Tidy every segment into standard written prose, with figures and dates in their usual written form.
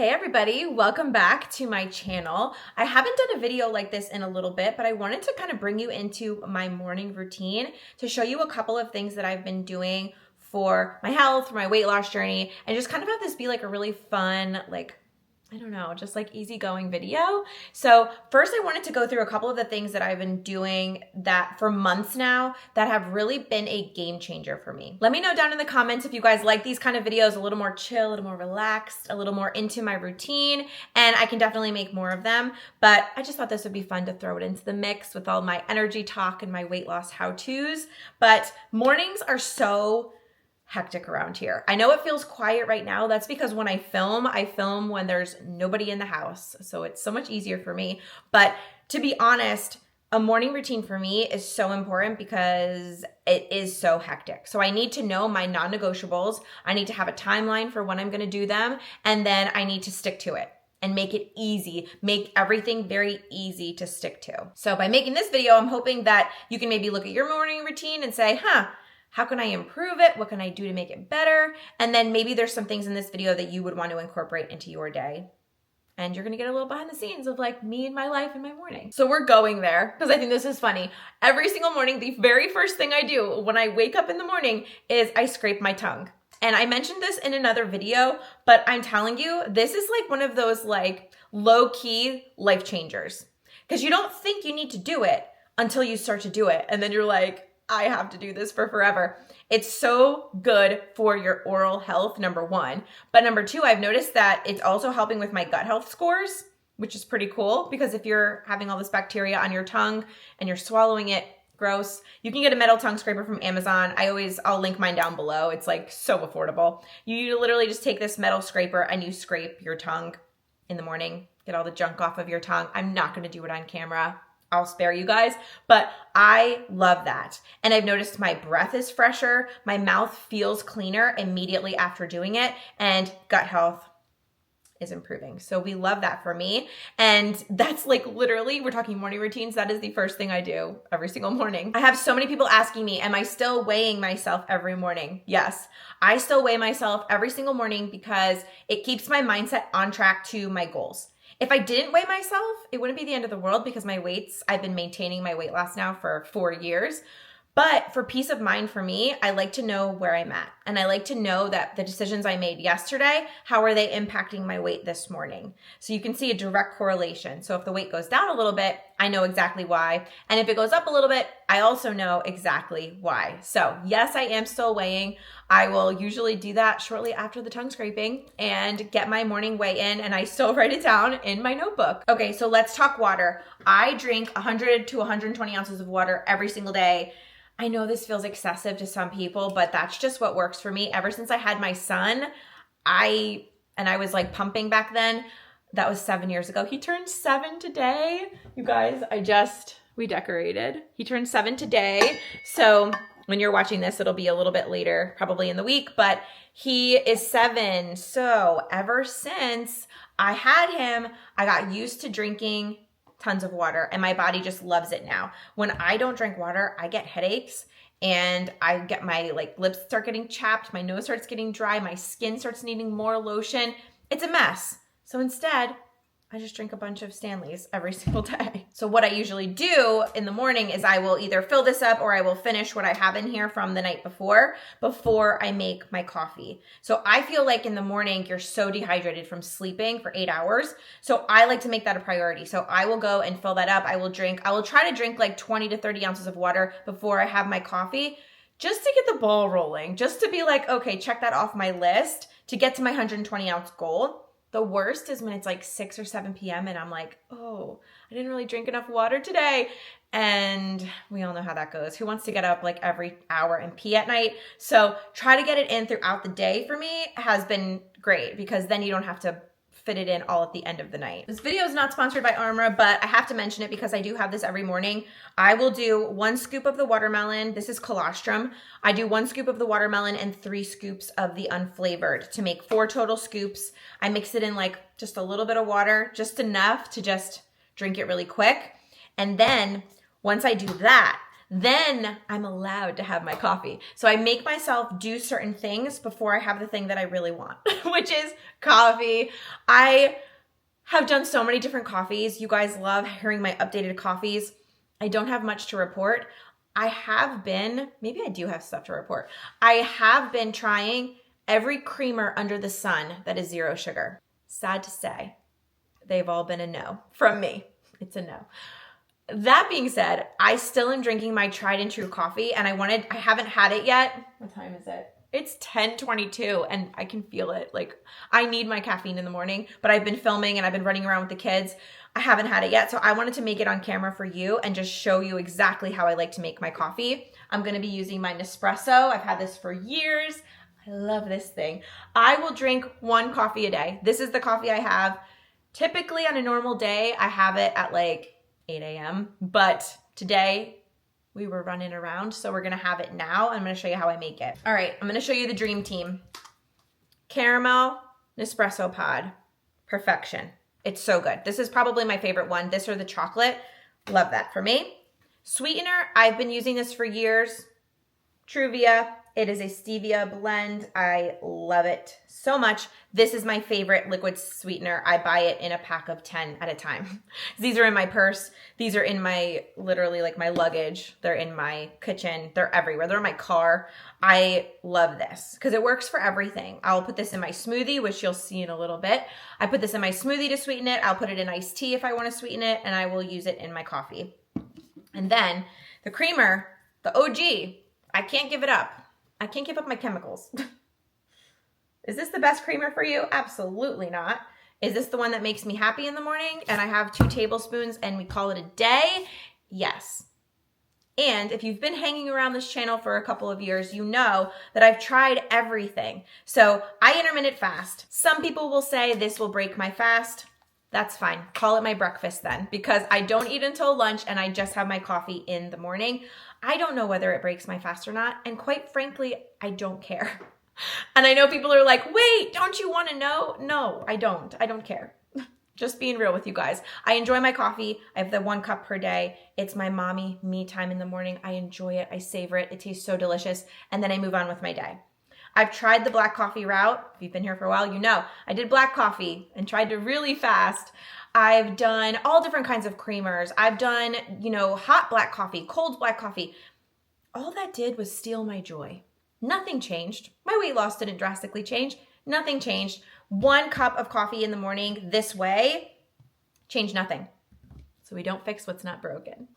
Hey everybody, welcome back to my channel. I haven't done a video like this in a little bit, but I wanted to kind of bring you into my morning routine to show you a couple of things that I've been doing for my health, for my weight loss journey, and just kind of have this be like a really fun, I don't know, just like easygoing video. So first I wanted to go through a couple of the things that I've been doing that for months now that have really been a game changer for me. Let me know down in the comments if you guys like these kind of videos, a little more chill, a little more relaxed, a little more into my routine, and I can definitely make more of them. But I just thought this would be fun to throw it into the mix with all my energy talk and my weight loss how-tos. But mornings are so hectic around here. I know it feels quiet right now. That's because when I film when there's nobody in the house. So it's so much easier for me. But to be honest, a morning routine for me is so important because it is so hectic. So I need to know my non-negotiables. I need to have a timeline for when I'm going to do them. And then I need to stick to it and make it easy, make everything very easy to stick to. So by making this video, I'm hoping that you can maybe look at your morning routine and say, how can I improve it? What can I do to make it better? And then maybe there's some things in this video that you would want to incorporate into your day. And you're gonna get a little behind the scenes of like me and my life in my morning. So we're going there because I think this is funny. Every single morning, the very first thing I do when I wake up in the morning is I scrape my tongue. And I mentioned this in another video, but I'm telling you, this is like one of those like low-key life changers. Because you don't think you need to do it until you start to do it. And then you're like, I have to do this for forever. It's so good for your oral health, number one. But number two, I've noticed that it's also helping with my gut health scores, which is pretty cool because if you're having all this bacteria on your tongue and you're swallowing it, gross, you can get a metal tongue scraper from Amazon. I'll link mine down below. It's like so affordable. You literally just take this metal scraper and you scrape your tongue in the morning, get all the junk off of your tongue. I'm not going to do it on camera. I'll spare you guys, but I love that. And I've noticed my breath is fresher. My mouth feels cleaner immediately after doing it, and gut health is improving. So we love that for me. And that's like literally, we're talking morning routines. That is the first thing I do every single morning. I have so many people asking me, am I still weighing myself every morning? Yes, I still weigh myself every single morning because it keeps my mindset on track to my goals. If I didn't weigh myself, it wouldn't be the end of the world because I've been maintaining my weight loss now for 4 years. But for peace of mind for me, I like to know where I'm at. And I like to know that the decisions I made yesterday, how are they impacting my weight this morning? So you can see a direct correlation. So if the weight goes down a little bit, I know exactly why. And if it goes up a little bit, I also know exactly why. So yes, I am still weighing. I will usually do that shortly after the tongue scraping and get my morning weigh in, and I still write it down in my notebook. Okay, so let's talk water. I drink 100 to 120 ounces of water every single day. I know this feels excessive to some people, but that's just what works for me. Ever since I had my son, I was like pumping back then. That was 7 years ago. He turned 7 today. You guys, we decorated. He turned 7 today. So when you're watching this, it'll be a little bit later, probably in the week, but he is 7. So ever since I had him, I got used to drinking tons of water and my body just loves it now. When I don't drink water, I get headaches and I get my lips start getting chapped, my nose starts getting dry, my skin starts needing more lotion. It's a mess. So instead, I just drink a bunch of Stanleys every single day. So what I usually do in the morning is I will either fill this up or I will finish what I have in here from the night before I make my coffee. So I feel like in the morning, you're so dehydrated from sleeping for 8 hours. So I like to make that a priority. So I will go and fill that up. I will try to drink like 20 to 30 ounces of water before I have my coffee, just to get the ball rolling, just to be like, okay, check that off my list to get to my 120 ounce goal. The worst is when it's like 6 or 7 p.m. and I'm like, oh, I didn't really drink enough water today. And we all know how that goes. Who wants to get up like every hour and pee at night? So try to get it in throughout the day for me has been great because then you don't have to fit it in all at the end of the night. This video is not sponsored by ARMRA, but I have to mention it because I do have this every morning. I will do 1 scoop of the watermelon. This is Colostrum. I do 1 scoop of the watermelon and 3 scoops of the unflavored to make 4 total scoops. I mix it in like just a little bit of water, just enough to just drink it really quick. And then once I do that, then I'm allowed to have my coffee. So I make myself do certain things before I have the thing that I really want, which is coffee. I have done so many different coffees. You guys love hearing my updated coffees. I don't have much to report. Maybe I do have stuff to report. I have been trying every creamer under the sun that is 0 sugar. Sad to say, they've all been a no from me. It's a no. That being said, I still am drinking my tried and true coffee, and I haven't had it yet. What time is it? It's 10:22 and I can feel it. Like, I need my caffeine in the morning, but I've been filming and I've been running around with the kids. I haven't had it yet, so I wanted to make it on camera for you and just show you exactly how I like to make my coffee. I'm gonna be using my Nespresso. I've had this for years. I love this thing. I will drink 1 coffee a day. This is the coffee I have. Typically on a normal day, I have it at like 8 a.m., but today we were running around, so we're gonna have it now. I'm gonna show you how I make it. All right, I'm gonna show you the dream team. Caramel Nespresso pod, perfection. It's so good. This is probably my favorite one. This or the chocolate, love that for me. Sweetener, I've been using this for years. Truvia, it is a stevia blend. I love it so much. This is my favorite liquid sweetener. I buy it in a pack of 10 at a time. These are in my purse. These are in my, literally like my luggage. They're in my kitchen. They're everywhere. They're in my car. I love this because it works for everything. I'll put this in my smoothie, which you'll see in a little bit. I put this in my smoothie to sweeten it. I'll put it in iced tea if I want to sweeten it, and I will use it in my coffee. And then the creamer, the OG, I can't give it up. I can't give up my chemicals. Is this the best creamer for you? Absolutely not. Is this the one that makes me happy in the morning and I have 2 tablespoons and we call it a day? Yes. And if you've been hanging around this channel for a couple of years, you know that I've tried everything. So I intermittent fast. Some people will say this will break my fast. That's fine. Call it my breakfast then, because I don't eat until lunch and I just have my coffee in the morning. I don't know whether it breaks my fast or not. And quite frankly, I don't care. And I know people are like, wait, don't you want to know? No, I don't. I don't care. Just being real with you guys. I enjoy my coffee. I have the 1 cup per day. It's my mommy, me time in the morning. I enjoy it. I savor it. It tastes so delicious. And then I move on with my day. I've tried the black coffee route. If you've been here for a while, you know I did black coffee and tried to really fast. I've done all different kinds of creamers. I've done, hot black coffee, cold black coffee. All that did was steal my joy. Nothing changed. My weight loss didn't drastically change. Nothing changed. 1 cup of coffee in the morning this way changed nothing. So we don't fix what's not broken.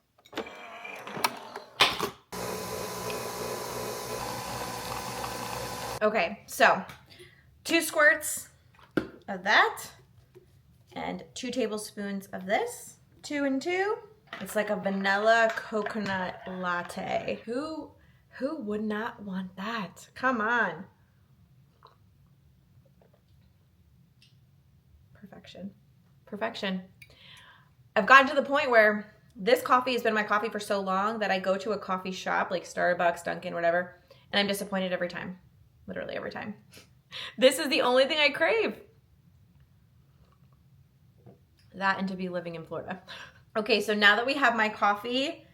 Okay, so 2 squirts of that and 2 tablespoons of this. 2 and 2. It's like a vanilla coconut latte. Who would not want that? Come on. Perfection. Perfection. I've gotten to the point where this coffee has been my coffee for so long that I go to a coffee shop like Starbucks, Dunkin', whatever, and I'm disappointed every time. Literally every time. This is the only thing I crave. That and to be living in Florida. Okay, so now that we have my coffee,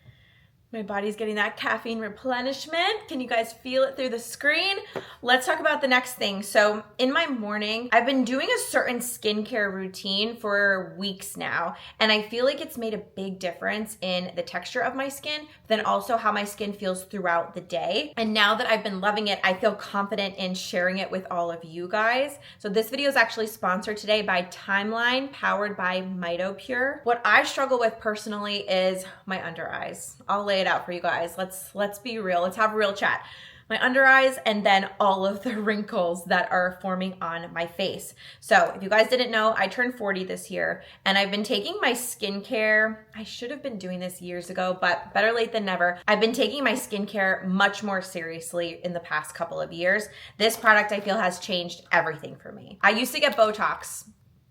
my body's getting that caffeine replenishment. Can you guys feel it through the screen? Let's talk about the next thing. So in my morning, I've been doing a certain skincare routine for weeks now, and I feel like it's made a big difference in the texture of my skin, then also how my skin feels throughout the day. And now that I've been loving it, I feel confident in sharing it with all of you guys. So this video is actually sponsored today by Timeline, powered by MitoPure. What I struggle with personally is my under eyes. I'll lay it out for you guys. Let's be real. Let's have a real chat. My under eyes and then all of the wrinkles that are forming on my face. So if you guys didn't know, I turned 40 this year and I've been taking my skincare. I should have been doing this years ago, but better late than never. I've been taking my skincare much more seriously in the past couple of years. This product I feel has changed everything for me. I used to get Botox.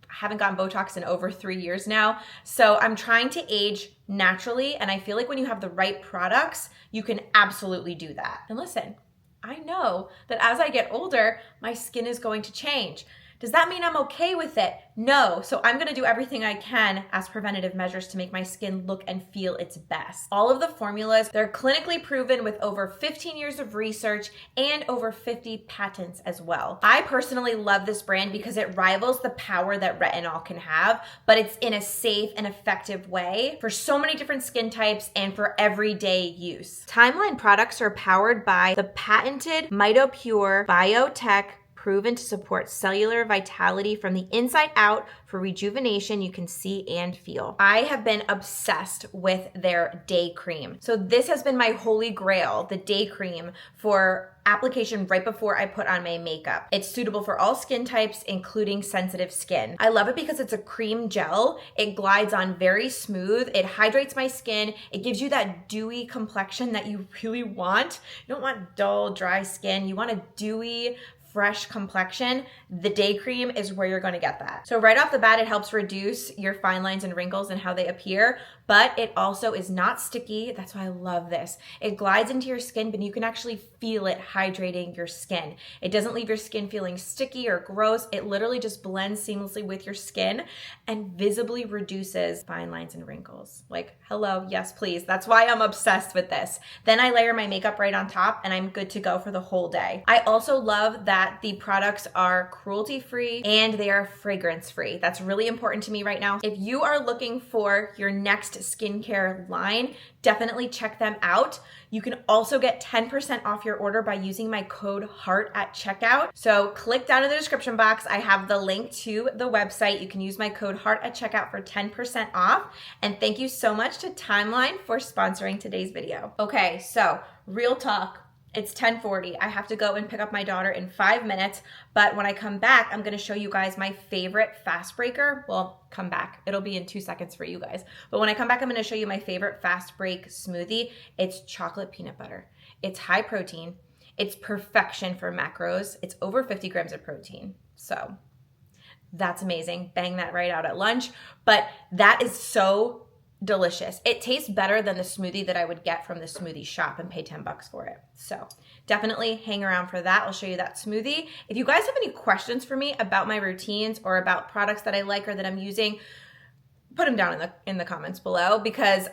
I haven't gotten Botox in over 3 years now. So I'm trying to age naturally. And I feel like when you have the right products, you can absolutely do that. And listen, I know that as I get older, my skin is going to change. Does that mean I'm okay with it? No. So I'm gonna do everything I can as preventative measures to make my skin look and feel its best. All of the formulas, they're clinically proven with over 15 years of research and over 50 patents as well. I personally love this brand because it rivals the power that retinol can have, but it's in a safe and effective way for so many different skin types and for everyday use. Timeline products are powered by the patented MitoPure biotech, proven to support cellular vitality from the inside out for rejuvenation you can see and feel. I have been obsessed with their day cream. So this has been my holy grail, the day cream for application right before I put on my makeup. It's suitable for all skin types, including sensitive skin. I love it because it's a cream gel. It glides on very smooth. It hydrates my skin. It gives you that dewy complexion that you really want. You don't want dull, dry skin. You want a dewy, fresh complexion. The day cream is where you're gonna get that. So right off the bat, it helps reduce your fine lines and wrinkles and how they appear, but it also is not sticky. That's why I love this. It glides into your skin, but you can actually feel it hydrating your skin. It doesn't leave your skin feeling sticky or gross. It literally just blends seamlessly with your skin and visibly reduces fine lines and wrinkles. Like, hello, yes, please. That's why I'm obsessed with this. Then I layer my makeup right on top and I'm good to go for the whole day. I also love that the products are cruelty-free and they are fragrance-free. That's really important to me right now. If you are looking for your next skincare line, definitely check them out. You can also get 10% off your order by using my code HEART at checkout. So click down in the description box. I have the link to the website. You can use my code HEART at checkout for 10% off. And thank you so much to Timeline for sponsoring today's video. Okay, so real talk. It's 10:40. I have to go and pick up my daughter in 5 minutes, but when I come back, I'm gonna show you guys my favorite fast breaker. Well, come back. It'll be in 2 seconds for you guys. But when I come back, I'm gonna show you my favorite fast break smoothie. It's chocolate peanut butter. It's high protein. It's perfection for macros. It's over 50 grams of protein. So that's amazing. Bang that right out at lunch. But that is so delicious. It tastes better than the smoothie that I would get from the smoothie shop and pay 10 bucks for it. So definitely hang around for that. I'll show you that smoothie. If you guys have any questions for me about my routines or about products that I like or that I'm using, put them down in the comments below, because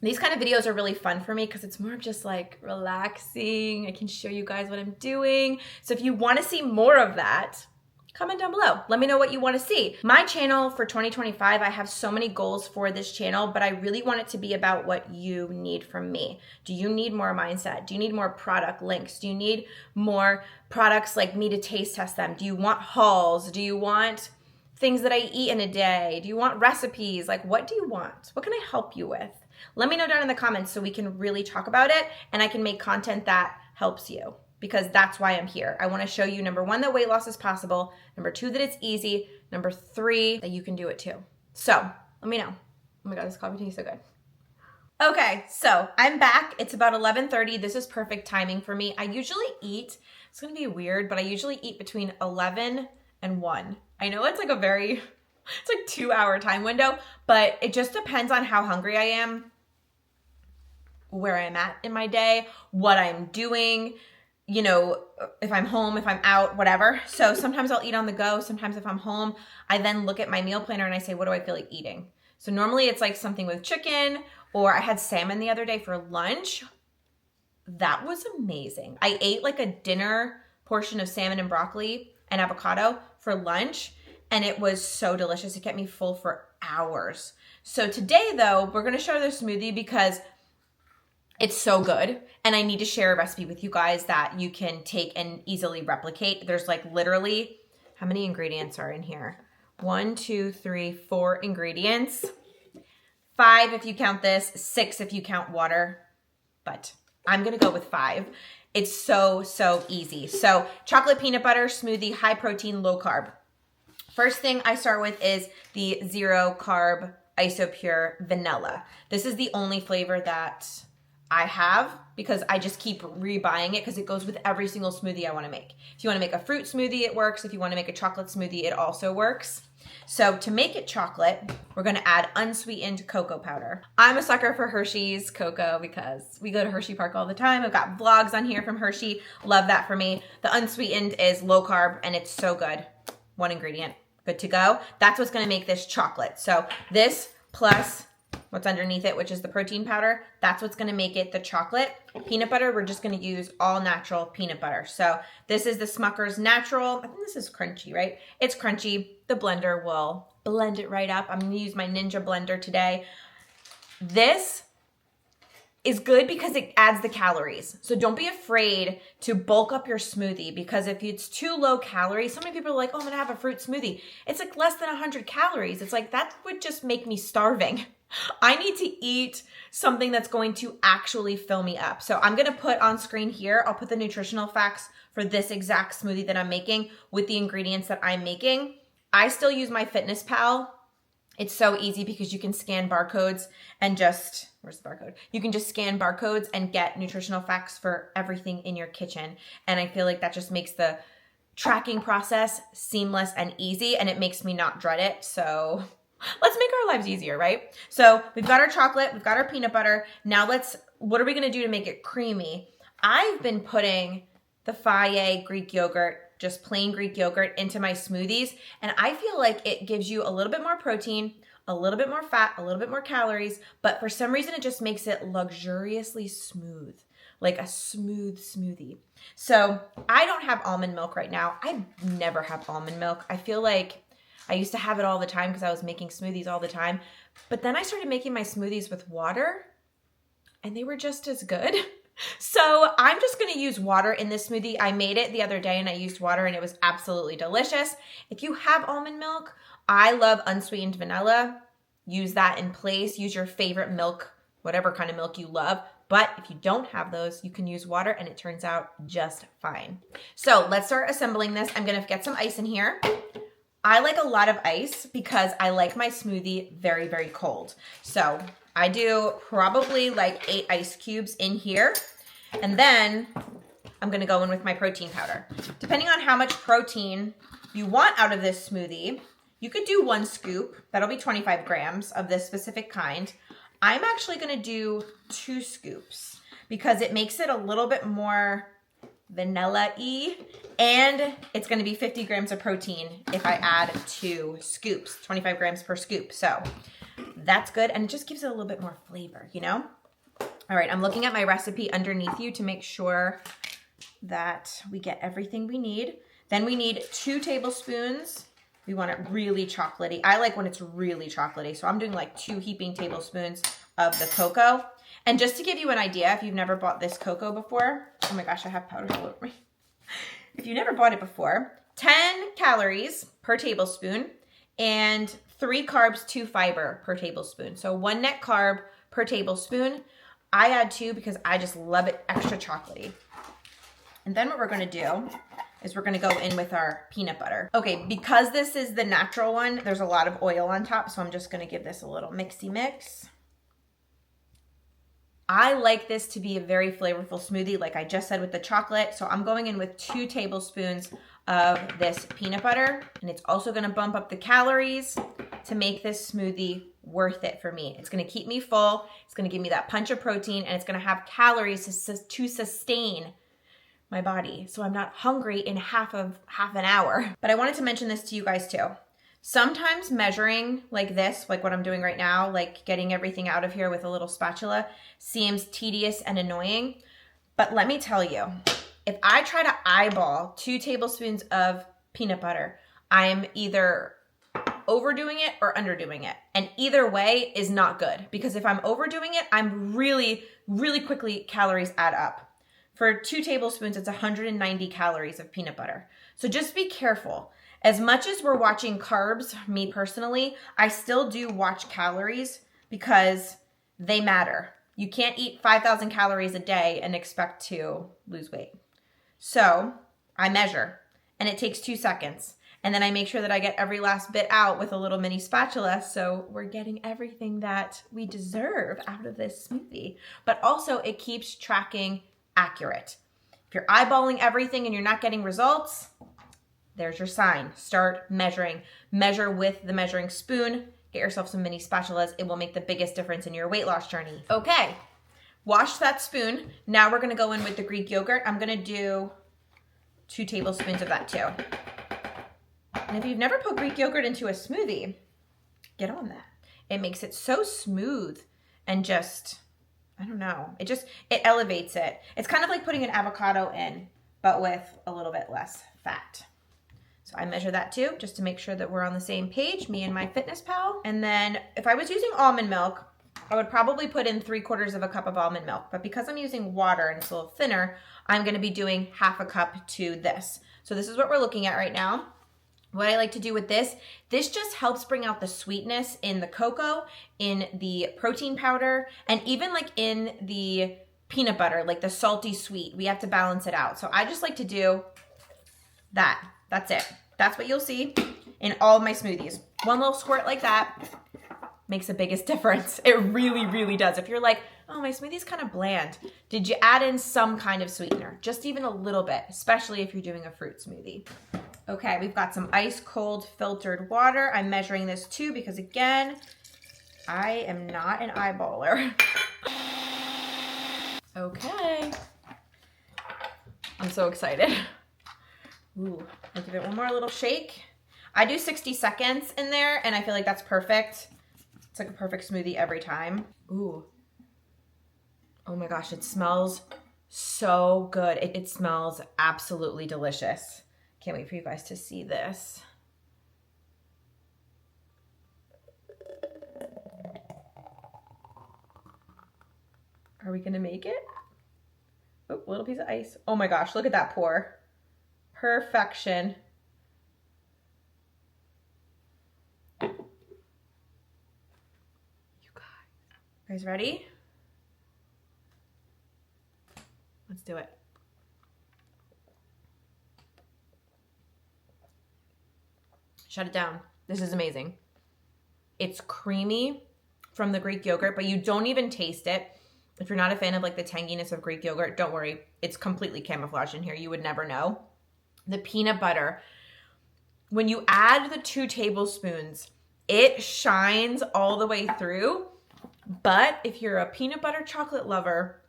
these kind of videos are really fun for me because it's more of just like relaxing. I can show you guys what I'm doing. So if you want to see more of that, comment down below. Let me know what you want to see. My channel for 2025, I have so many goals for this channel, but I really want it to be about what you need from me. Do you need more mindset? Do you need more product links? Do you need more products like me to taste test them? Do you want hauls? Do you want things that I eat in a day? Do you want recipes? Like, what do you want? What can I help you with? Let me know down in the comments so we can really talk about it and I can make content that helps you, because that's why I'm here. I wanna show you, number one, that weight loss is possible. Number two, that it's easy. Number three, that you can do it too. So let me know. Oh my God, this coffee tastes so good. Okay, so I'm back. It's about 11:30. This is perfect timing for me. I usually eat, it's gonna be weird, but I usually eat between 11 and 1. I know it's like it's like 2-hour time window, but it just depends on how hungry I am, where I'm at in my day, what I'm doing, you know, if I'm home, if I'm out, whatever. So sometimes I'll eat on the go. Sometimes if I'm home, I then look at my meal planner and I say, what do I feel like eating? So normally it's like something with chicken, or I had salmon the other day for lunch. That was amazing. I ate like a dinner portion of salmon and broccoli and avocado for lunch, and it was so delicious. It kept me full for hours. So today though, we're gonna show the smoothie because it's so good, and I need to share a recipe with you guys that you can take and easily replicate. There's like literally, how many ingredients are in here? 1, 2, 3, 4 ingredients. 5 if you count this, 6 if you count water, but I'm gonna go with 5. It's so, so easy. So chocolate peanut butter smoothie, high protein, low carb. First thing I start with is the 0 carb isopure vanilla. This is the only flavor that I have because I just keep rebuying it because it goes with every single smoothie I want to make. If you want to make a fruit smoothie, it works. If you want to make a chocolate smoothie, it also works. So to make it chocolate, we're going to add unsweetened cocoa powder. I'm a sucker for Hershey's cocoa because we go to Hershey Park all the time. I've got vlogs on here from Hershey. Love that for me. The unsweetened is low carb and it's so good. one ingredient, good to go. That's what's gonna make this chocolate. So this plus what's underneath it, which is the protein powder, that's what's gonna make it the chocolate. Peanut butter, we're just gonna use all natural peanut butter. So this is the Smucker's Natural. I think this is crunchy, right? It's crunchy. The blender will blend it right up. I'm gonna use my Ninja blender today. This is good because it adds the calories. So don't be afraid to bulk up your smoothie, because if it's too low calories, so many people are like, oh, I'm gonna have a fruit smoothie. It's like less than 100 calories. It's like, that would just make me starving. I need to eat something that's going to actually fill me up. So I'm gonna put on screen here, I'll put the nutritional facts for this exact smoothie that I'm making with the ingredients that I'm making. I still use my FitnessPal. It's so easy because you can scan barcodes and just, where's the barcode? You can just scan barcodes and get nutritional facts for everything in your kitchen. And I feel like that just makes the tracking process seamless and easy, and it makes me not dread it. So let's make our lives easier, right? So we've got our chocolate, we've got our peanut butter. Now what are we gonna do to make it creamy? I've been putting the Fage Greek yogurt, just plain Greek yogurt, into my smoothies. And I feel like it gives you a little bit more protein, a little bit more fat, a little bit more calories, but for some reason it just makes it luxuriously smooth, like a smooth smoothie. So I don't have almond milk right now. I never have almond milk. I feel like I used to have it all the time because I was making smoothies all the time. But then I started making my smoothies with water and they were just as good. So I'm just gonna use water in this smoothie. I made it the other day and I used water and it was absolutely delicious. If you have almond milk, I love unsweetened vanilla. Use that in place. Use your favorite milk, whatever kind of milk you love. But if you don't have those, you can use water and it turns out just fine. So let's start assembling this. I'm gonna get some ice in here. I like a lot of ice because I like my smoothie very, very cold. So I do probably like 8 ice cubes in here. And then I'm gonna go in with my protein powder. Depending on how much protein you want out of this smoothie, you could do 1 scoop. That'll be 25 grams of this specific kind. I'm actually gonna do 2 scoops because it makes it a little bit more vanilla-y, and it's gonna be 50 grams of protein if I add 2 scoops, 25 grams per scoop. So that's good, and it just gives it a little bit more flavor, you know? All right, I'm looking at my recipe underneath you to make sure that we get everything we need. Then we need 2 tablespoons. We want it really chocolatey. I like when it's really chocolatey, so I'm doing like 2 heaping tablespoons of the cocoa. And just to give you an idea, if you've never bought this cocoa before, oh my gosh, I have powder all over me. If you never bought it before, 10 calories per tablespoon and 3 carbs, 2 fiber per tablespoon. So 1 net carb per tablespoon. I add 2 because I just love it extra chocolatey. And then what we're gonna do is we're gonna go in with our peanut butter. Okay, because this is the natural one, there's a lot of oil on top, so I'm just gonna give this a little mixy mix. I like this to be a very flavorful smoothie, like I just said with the chocolate. So I'm going in with 2 tablespoons of this peanut butter, and it's also gonna bump up the calories to make this smoothie worth it for me. It's gonna keep me full, it's gonna give me that punch of protein, and it's gonna have calories to sustain my body, so I'm not hungry in half an hour. But I wanted to mention this to you guys too. Sometimes measuring like this, like what I'm doing right now, like getting everything out of here with a little spatula, seems tedious and annoying. But let me tell you, if I try to eyeball 2 tablespoons of peanut butter, I'm either overdoing it or underdoing it. And either way is not good, because if I'm overdoing it, I'm really quickly calories add up. For 2 tablespoons, it's 190 calories of peanut butter. So just be careful. As much as we're watching carbs, me personally, I still do watch calories because they matter. You can't eat 5,000 calories a day and expect to lose weight. So I measure, and it takes 2 seconds. And then I make sure that I get every last bit out with a little mini spatula, so we're getting everything that we deserve out of this smoothie. But also it keeps tracking accurate. If you're eyeballing everything and you're not getting results, there's your sign. Start measuring. Measure with the measuring spoon. Get yourself some mini spatulas. It will make the biggest difference in your weight loss journey. Okay, wash that spoon. Now we're gonna go in with the Greek yogurt. I'm gonna do 2 tablespoons of that too. And if you've never put Greek yogurt into a smoothie, get on that. It makes it so smooth and just, I don't know, it elevates it. It's kind of like putting an avocado in, but with a little bit less fat. So I measure that too, just to make sure that we're on the same page, me and my fitness pal. And then if I was using almond milk, I would probably put in 3/4 of a cup of almond milk. But because I'm using water and it's a little thinner, I'm gonna be doing 1/2 cup to this. So this is what we're looking at right now. What I like to do with this just helps bring out the sweetness in the cocoa, in the protein powder, and even like in the peanut butter, like the salty sweet. We have to balance it out. So I just like to do that. That's it. That's what you'll see in all of my smoothies. One little squirt like that makes the biggest difference. It really, really does. If you're like, oh, my smoothie's kind of bland, did you add in some kind of sweetener? Just even a little bit, especially if you're doing a fruit smoothie. Okay, we've got some ice cold filtered water. I'm measuring this too because again, I am not an eyeballer. Okay. I'm so excited. Ooh, I'll give it one more little shake. I do 60 seconds in there and I feel like that's perfect. It's like a perfect smoothie every time. Ooh. Oh my gosh, it smells so good. It smells absolutely delicious. Can't wait for you guys to see this. Are we gonna make it? Oh, little piece of ice. Oh my gosh, look at that pour. Perfection. You guys ready? Let's do it. Shut it down. This is amazing. It's creamy from the Greek yogurt, but you don't even taste it. If you're not a fan of like the tanginess of Greek yogurt, don't worry. It's completely camouflaged in here. You would never know. The peanut butter, when you add the 2 tablespoons, it shines all the way through. But if you're a peanut butter chocolate lover,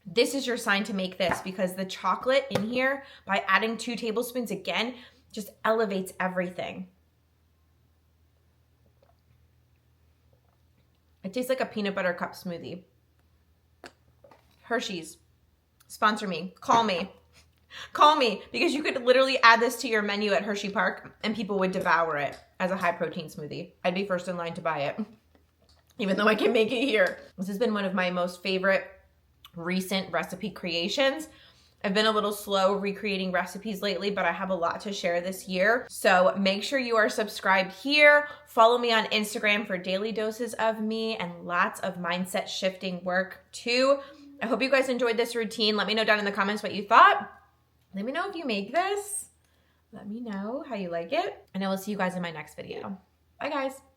this is your sign to make this because the chocolate in here, by adding 2 tablespoons again, just elevates everything. It tastes like a peanut butter cup smoothie. Hershey's, sponsor me, call me. Call me, because you could literally add this to your menu at Hershey Park and people would devour it as a high protein smoothie. I'd be first in line to buy it, even though I can make it here. This has been one of my most favorite recent recipe creations. I've been a little slow recreating recipes lately, but I have a lot to share this year. So make sure you are subscribed here. Follow me on Instagram for daily doses of me and lots of mindset shifting work too. I hope you guys enjoyed this routine. Let me know down in the comments what you thought. Let me know if you make this. Let me know how you like it. And I will see you guys in my next video. Bye guys.